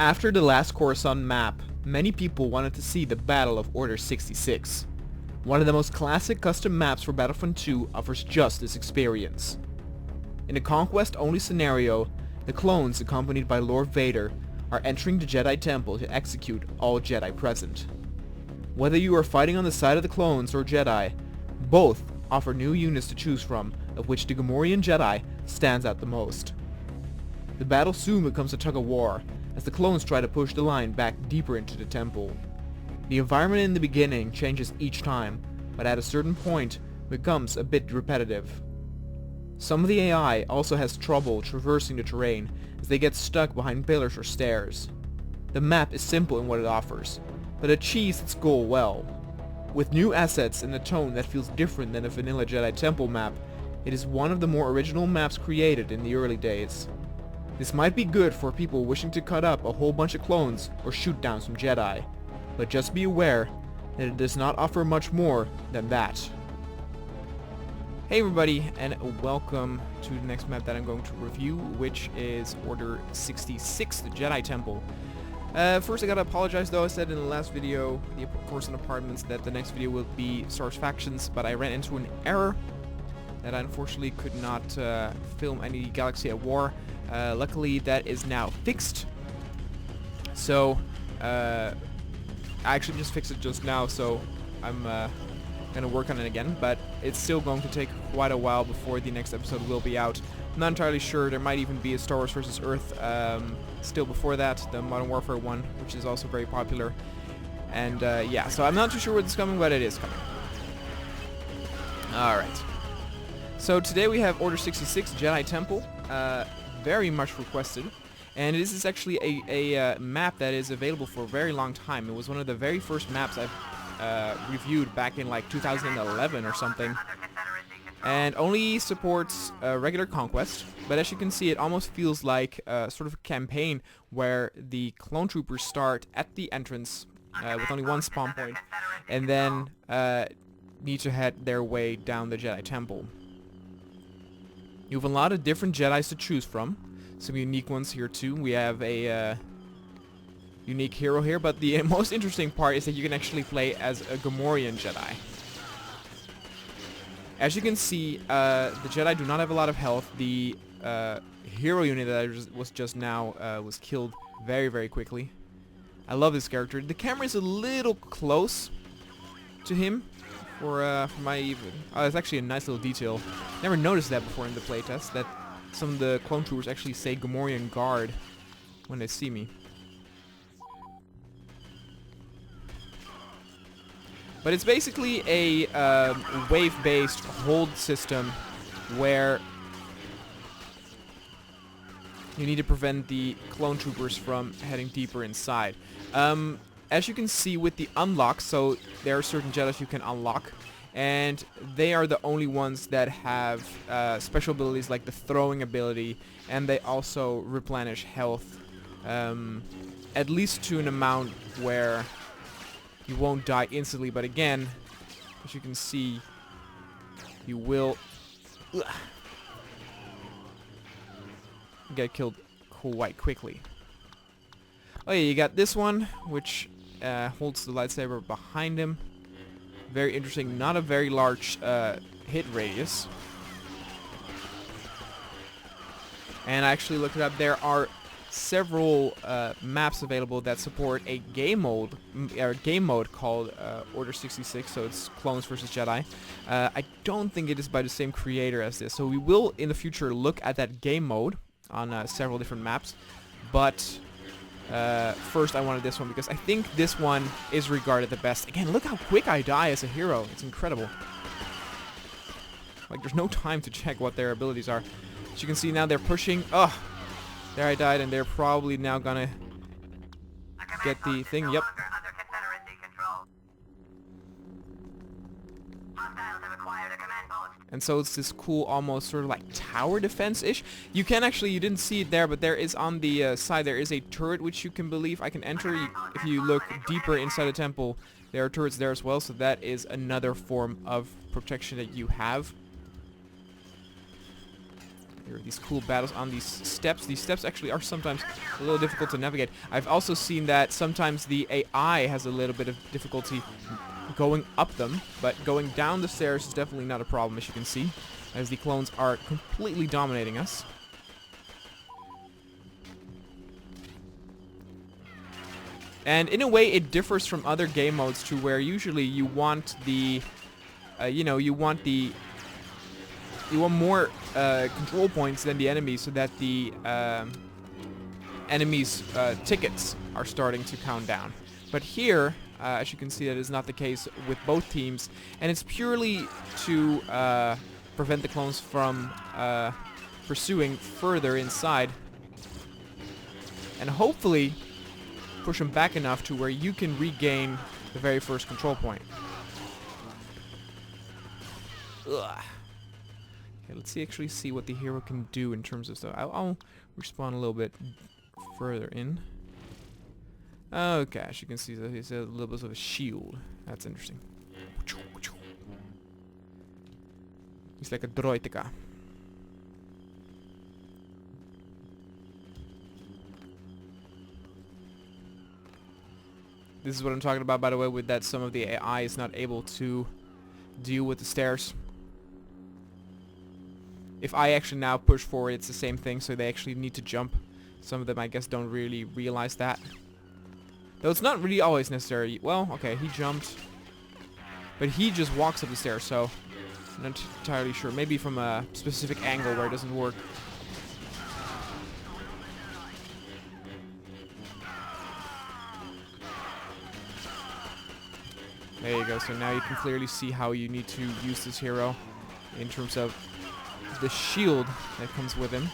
After the last Coruscant map, many people wanted to see the Battle of Order 66. One of the most classic custom maps for Battlefront 2 offers just this experience. In a conquest-only scenario, the clones, accompanied by Lord Vader, are entering the Jedi Temple to execute all Jedi present. Whether you are fighting on the side of the clones or Jedi, both offer new units to choose from, of which the Gamorrean Jedi stands out the most. The battle soon becomes a tug-of-war, as the clones try to push the line back deeper into the temple. The environment in the beginning changes each time, but at a certain point becomes a bit repetitive. Some of the AI also has trouble traversing the terrain, as they get stuck behind pillars or stairs. The map is simple in what it offers, but achieves its goal well. With new assets and a tone that feels different than a vanilla Jedi Temple map, it is one of the more original maps created in the early days. This might be good for people wishing to cut up a whole bunch of clones or shoot down some Jedi, but just be aware that it does not offer much more than that. Hey everybody, and welcome to the next map that I'm going to review, which is Order 66, the Jedi Temple. First I gotta apologize though. I said in the last video, the Coruscant Apartments, that the next video will be Star Wars Factions, but I ran into an error that I unfortunately could not film any Galaxy at War. Luckily that is now fixed. So, I actually just fixed it just now, so I'm gonna work on it again, but it's still going to take quite a while before the next episode will be out. I'm not entirely sure. There might even be a Star Wars vs. Earth still before that, the Modern Warfare one, which is also very popular. And yeah, so I'm not too sure when it's coming, but it is coming. Alright. So today we have Order 66, Jedi Temple, very much requested. And this is actually a map that is available for a very long time. It was one of the very first maps I've reviewed back in like 2011 or something, and only supports regular conquest, but as you can see it almost feels like sort of a campaign where the clone troopers start at the entrance with only one spawn point and then need to head their way down the Jedi Temple. You have a lot of different Jedis to choose from, some unique ones here too. We have a unique hero here, but the most interesting part is that you can actually play as a Gamorrean Jedi. As you can see, the Jedi do not have a lot of health. The hero unit that was just now was killed very, very quickly. I love this character. The camera is a little close to him for my even. Oh, it's actually a nice little detail. Never noticed that before in the playtest, that some of the clone troopers actually say Gamorrean Guard when they see me. But it's basically a wave-based hold system where you need to prevent the clone troopers from heading deeper inside. As you can see with the unlocks, so there are certain Jedis you can unlock, and they are the only ones that have special abilities like the throwing ability, and they also replenish health, at least to an amount where you won't die instantly, but again, as you can see, you will get killed quite quickly. Oh yeah, you got this one, which holds the lightsaber behind him. Very interesting, not a very large hit radius. And I actually looked it up. There are several maps available that support a game mode called Order 66, so it's clones versus Jedi. I don't think it is by the same creator as this, so we will in the future look at that game mode on several different maps, but first I wanted this one because I think this one is regarded the best. Again, look how quick I die as a hero. It's incredible. Like, there's no time to check what their abilities are. As you can see now, they're pushing. Ugh. There I died, and they're probably now gonna get the thing. Yep. And so it's this cool, almost sort of like tower defense-ish. You can actually, you didn't see it there, but there is on the side, there is a turret which you can believe I can enter. If you look deeper inside the temple, there are turrets there as well, so that is another form of protection that you have. Here are these cool battles on these steps. These steps actually are sometimes a little difficult to navigate. I've also seen that sometimes the AI has a little bit of difficulty going up them, but going down the stairs is definitely not a problem, as you can see, as the clones are completely dominating us. And in a way, it differs from other game modes to where usually you want the, you want more control points than the enemies, so that the enemies' tickets are starting to count down. But here, as you can see, that is not the case with both teams, and it's purely to prevent the clones from pursuing further inside, and hopefully push them back enough to where you can regain the very first control point. Ugh. Okay, let's actually see what the hero can do in terms of stuff. I'll respawn a little bit further in. Okay, as you can see, he's a little bit of a shield. That's interesting. He's like a droideka. This is what I'm talking about, by the way, with that some of the AI is not able to deal with the stairs. If I actually now push forward, it's the same thing, so they actually need to jump. Some of them, I guess, don't really realize that. Though it's not really always necessary. Well, okay, he jumped. But he just walks up the stairs, so I'm not entirely sure. Maybe from a specific angle where it doesn't work. There you go. So now you can clearly see how you need to use this hero in terms of the shield that comes with him.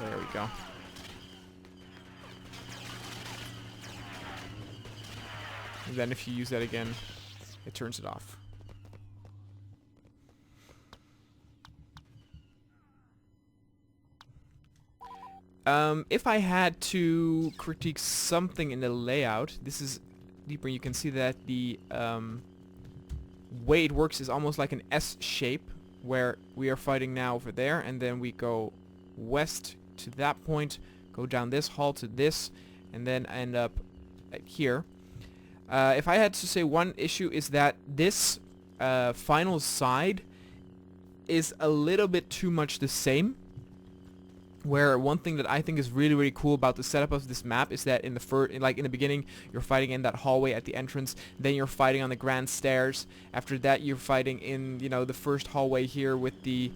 There we go. And then if you use that again, it turns it off. If I had to critique something in the layout, this is deeper. You can see that the way it works is almost like an S shape, where we are fighting now over there, and then we go west to that point, go down this hall to this, and then end up here. If I had to say one issue is that this final side is a little bit too much the same. Where one thing that I think is really, really cool about the setup of this map is that in the beginning, you're fighting in that hallway at the entrance. Then you're fighting on the grand stairs. After that, you're fighting in, the first hallway here with the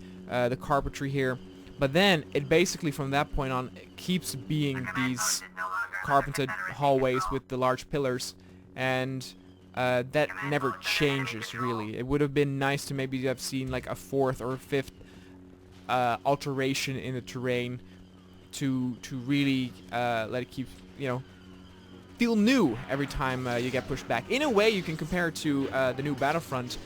carpentry here. But then it basically, from that point on, it keeps being these carpeted hallways with the large pillars, and that never changes really. It would have been nice to maybe have seen like a fourth or fifth alteration in the terrain to really let it keep, feel new every time you get pushed back. In a way, you can compare it to the new Battlefront,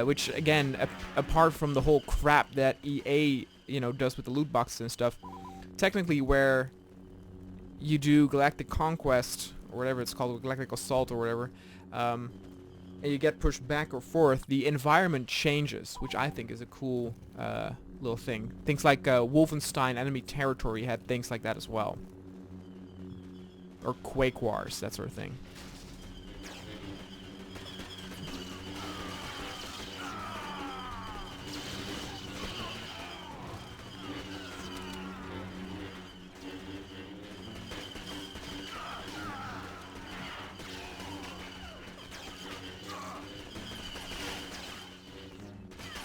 which again, apart from the whole crap that EA does with the loot boxes and stuff, technically where you do Galactic Conquest or whatever it's called, Galactic Assault or whatever, and you get pushed back or forth, the environment changes, which I think is a cool little thing. Things like Wolfenstein Enemy Territory had things like that as well. Or Quake Wars, that sort of thing.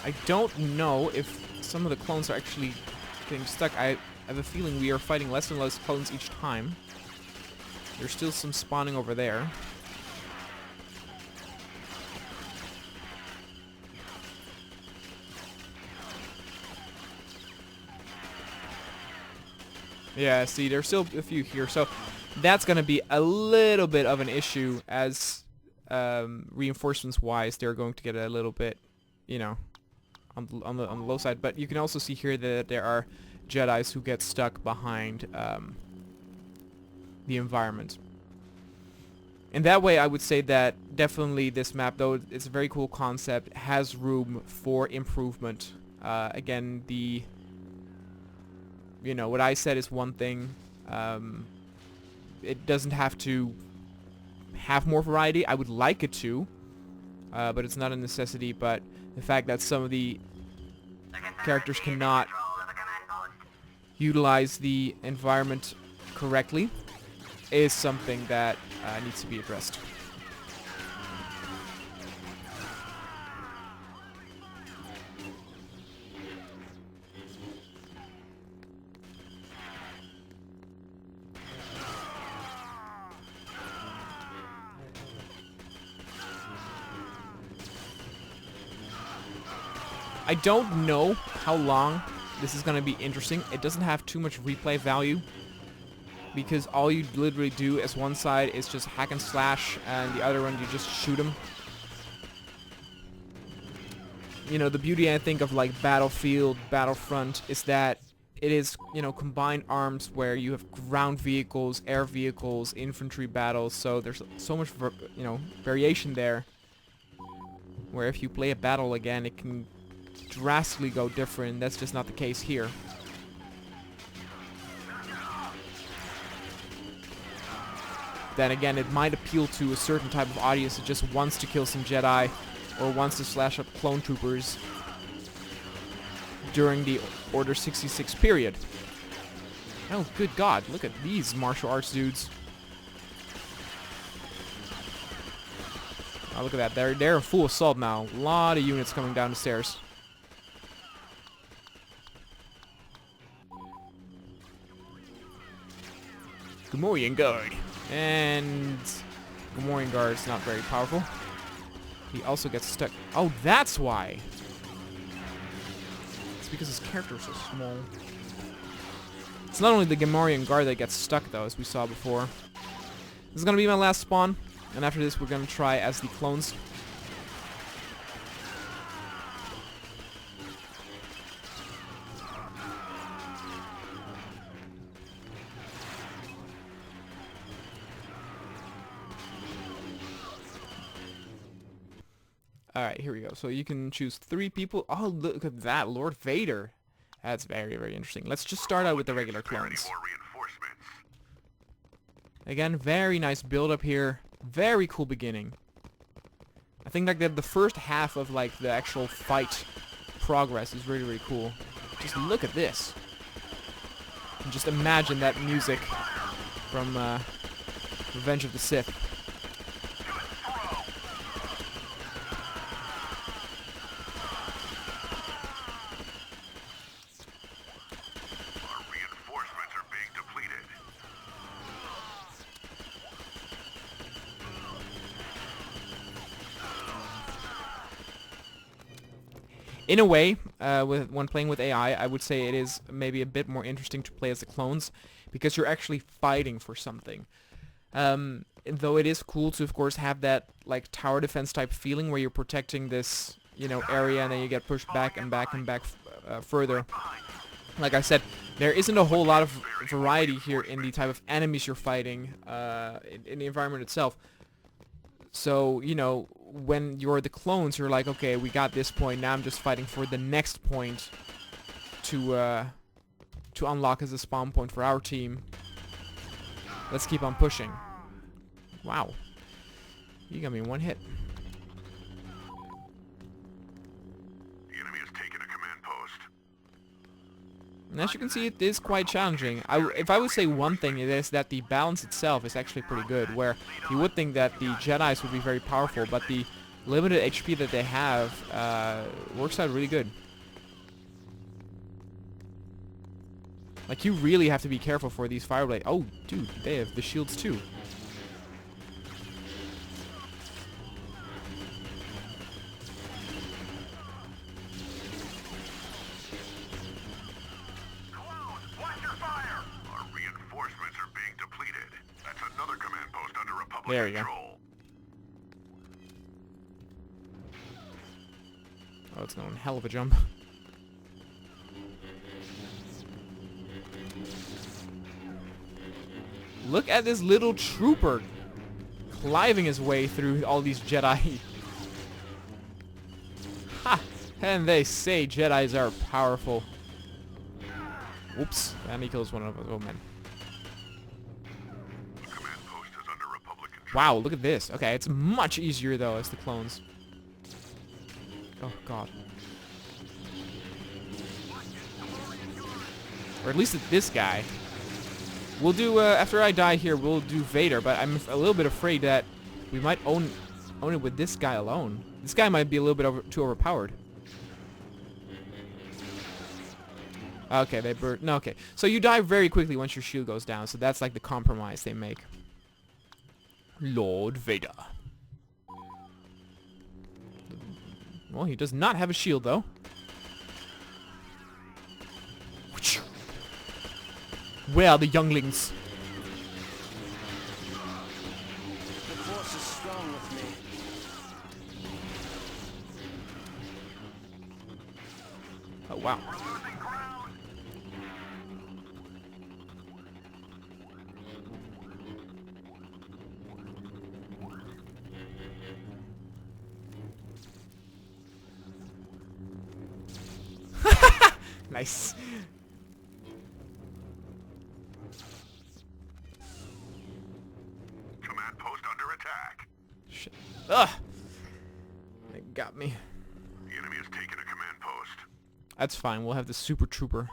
I don't know if some of the clones are actually getting stuck. I have a feeling we are fighting less and less clones each time. There's still some spawning over there. Yeah, see, there's still a few here. So that's going to be a little bit of an issue as reinforcements-wise. They're going to get a little bit, on the low side. But you can also see here that there are Jedis who get stuck behind the environment. In that way, I would say that definitely this map, though it's a very cool concept, has room for improvement. Again, what I said is one thing. It doesn't have to have more variety. I would like it to, but it's not a necessity. But the fact that some of the characters cannot utilize the environment correctly is something that needs to be addressed. I don't know how long this is going to be interesting. It doesn't have too much replay value, because all you literally do as one side is just hack and slash, and the other one you just shoot them. You know, the beauty I think of like Battlefield, Battlefront is that it is, combined arms where you have ground vehicles, air vehicles, infantry battles, so there's so much, variation there, where if you play a battle again, it can drastically go different. That's just not the case here. Then again, it might appeal to a certain type of audience that just wants to kill some Jedi or wants to slash up clone troopers during the Order 66 period. Oh, good God, look at these martial arts dudes. Oh, look at that. They're full assault now. A lot of units coming down the stairs. Gamorrean Guard. And Gamorrean Guard is not very powerful. He also gets stuck. Oh, that's why. It's because his character is so small. It's not only the Gamorrean Guard that gets stuck, though, as we saw before. This is going to be my last spawn. And after this, we're going to try as the clones. Alright, here we go. So you can choose 3 people. Oh, look at that. Lord Vader. That's very, very interesting. Let's just start out with the regular clones. Again, very nice build up here. Very cool beginning. I think like the first half of like the actual fight progress is really, really cool. Just look at this. And just imagine that music from Revenge of the Sith. In a way, when playing with AI, I would say it is maybe a bit more interesting to play as the clones, because you're actually fighting for something. Though it is cool to, of course, have that like tower defense type feeling where you're protecting this, area, and then you get pushed back and back and back further. Like I said, there isn't a whole lot of variety here in the type of enemies you're fighting in the environment itself. So, when you're the clones, you're like, okay, we got this point, now I'm just fighting for the next point to unlock as a spawn point for our team. Let's keep on pushing. Wow. You got me in one hit. The enemy has taken a command post. And as you can see, it is quite challenging. If I would say one thing, it is that the balance itself is actually pretty good, where you would think that the Jedis would be very powerful, but the limited HP that they have works out really good. Like, you really have to be careful for these Fireblade. Oh, dude, they have the shields too. There we go. Oh, it's going hell of a jump. Look at this little trooper cliving his way through all these Jedi. Ha! And they say Jedis are powerful. Whoops. And he kills one of us. Oh, man. Command post is under Republic control. Wow, look at this. Okay, it's much easier, though, as the clones. Oh, God. Or at least this guy. We'll do, after I die here, we'll do Vader, but I'm a little bit afraid that we might own it with this guy alone. This guy might be a little bit too overpowered. Okay, they burn. No, okay. So you die very quickly once your shield goes down, so that's like the compromise they make. Lord Vader. Well, he does not have a shield, though. Where are the younglings? The force is strong with me. Oh, wow. Nice. Command post under attack. Shit. Ugh. They got me. The enemy has taken a command post. That's fine. We'll have the Super Trooper.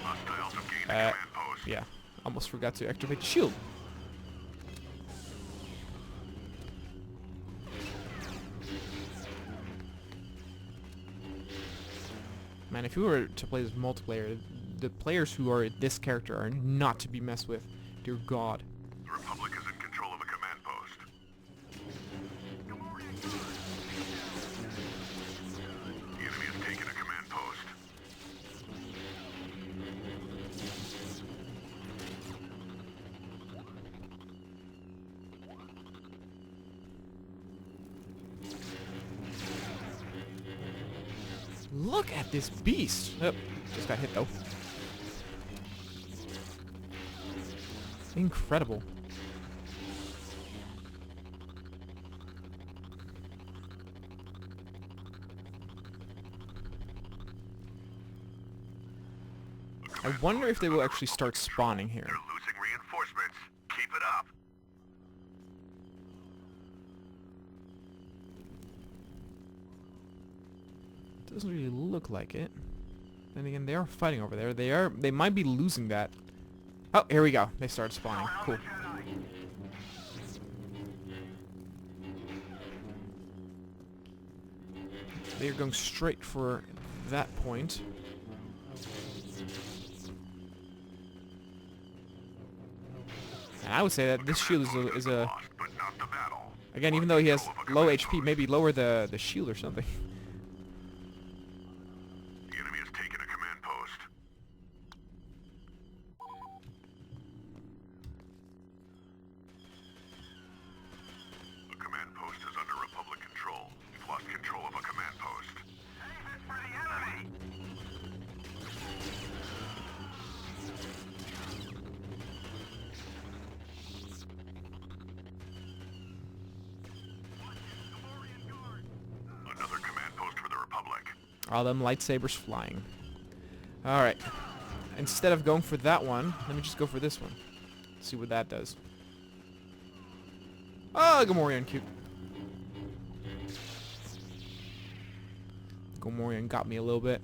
Hostiles have gained a command post. Yeah. Almost forgot to activate the shield. Man, if you were to play this multiplayer, the players who are this character are not to be messed with. Dear God. The Republic is in control of a command post. The enemy has taken a command post. Look at this beast. Oh, just got hit though. Incredible. I wonder if they will actually start spawning here. They're losing reinforcements. Keep it up. Doesn't really look like it. Then again, they are fighting over there. They might be losing that. Oh, here we go. They started spawning. Cool. They're going straight for that point. And I would say that this shield is a Lost, but not the battle. again, even though he has low HP, maybe lower the shield or something. The enemy has taken a command post. The command post is under Republic control. We've lost control of a command post. Save it for the enemy! Another command post for the Republic. All them lightsabers flying. Alright. Instead of going for that one, let me just go for this one. See what that does. Oh, Gamorrean, cute. Gamorrean got me a little bit.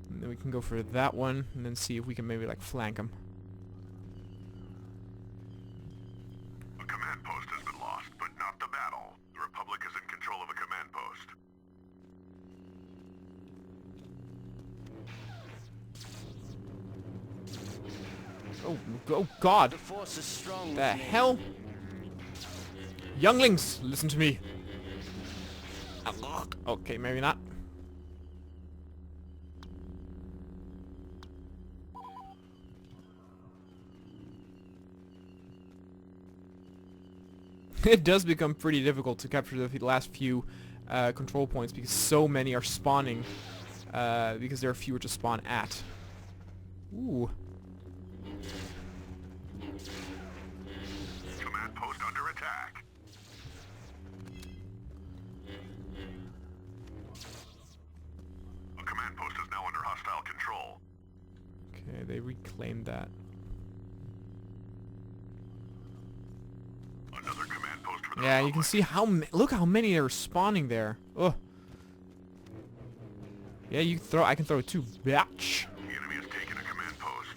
And then we can go for that one, and then see if we can maybe like flank him. A command post has been lost, but not the battle. The Republic is in control of a command post. Oh God! The force is strong The with me. hell? Younglings, listen to me. Okay, maybe not. It does become pretty difficult to capture the last few control points because so many are spawning because there are fewer to spawn at. Ooh. Command post under attack. A command post is now under hostile control. Okay, they reclaimed that. Another command post for the Yeah, you can Republic. see how look how many are spawning there. Oh. Yeah, you throw. I can throw it too. Batch. The enemy has taken a command post.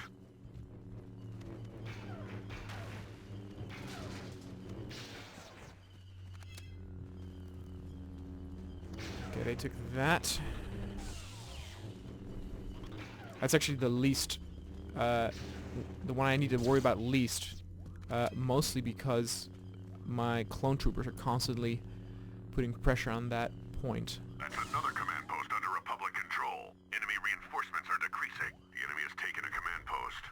Okay, they took that. That's actually the least, the one I need to worry about least, mostly because my clone troopers are constantly putting pressure on that point. That's another command post under Republic control. Enemy reinforcements are decreasing. The enemy has taken a command post.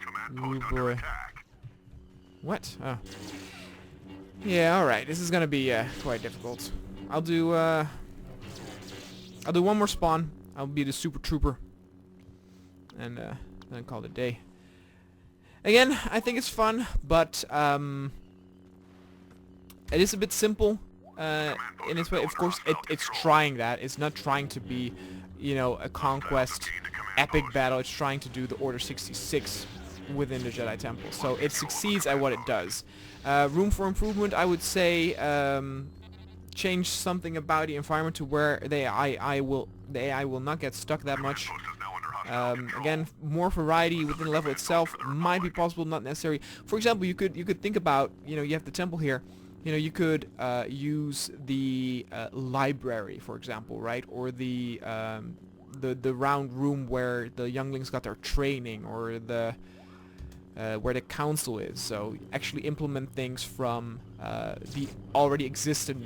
Command Ooh, post under boy. attack. What? Oh. Yeah, alright, this is gonna be, quite difficult. I'll do one more spawn. I'll be the super trooper. And, then call it a day. Again, I think it's fun, but, it is a bit simple, in its way. Of course, it's trying that. It's not trying to be, you know, a conquest epic battle. It's trying to do the Order 66 within the Jedi Temple. So it succeeds at what it does. Room for improvement, I would say, change something about the environment to where the AI will not get stuck that much. Post is now under hostile control. Again, more variety within the level itself might be possible, not necessary. For example, you could think about, you know, you have the temple here. You know, you could use the library, for example, right? Or the round room where the younglings got their training, or the where the council is. So actually implement things from the already existing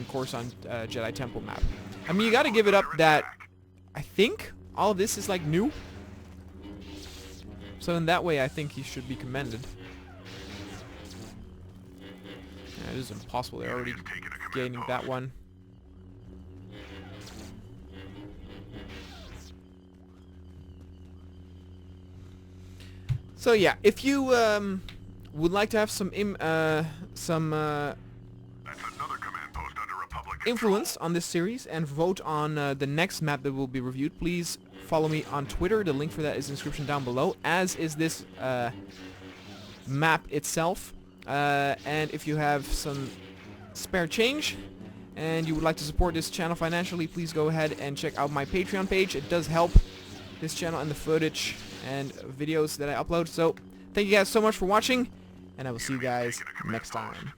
Coruscant Jedi Temple map. I mean, you got to give it up that I think all of this is like new. So in that way, I think he should be commended. Yeah, it is impossible. They're already gaining that one. So yeah, if you would like to have some That's another command post under Republic control. influence on this series and vote on the next map that will be reviewed, please follow me on Twitter. The link for that is in the description down below, as is this map itself. And if you have some spare change and you would like to support this channel financially, please go ahead and check out my Patreon page. It does help this channel and the footage and videos that I upload. So thank you guys so much for watching, and I will see you guys next time.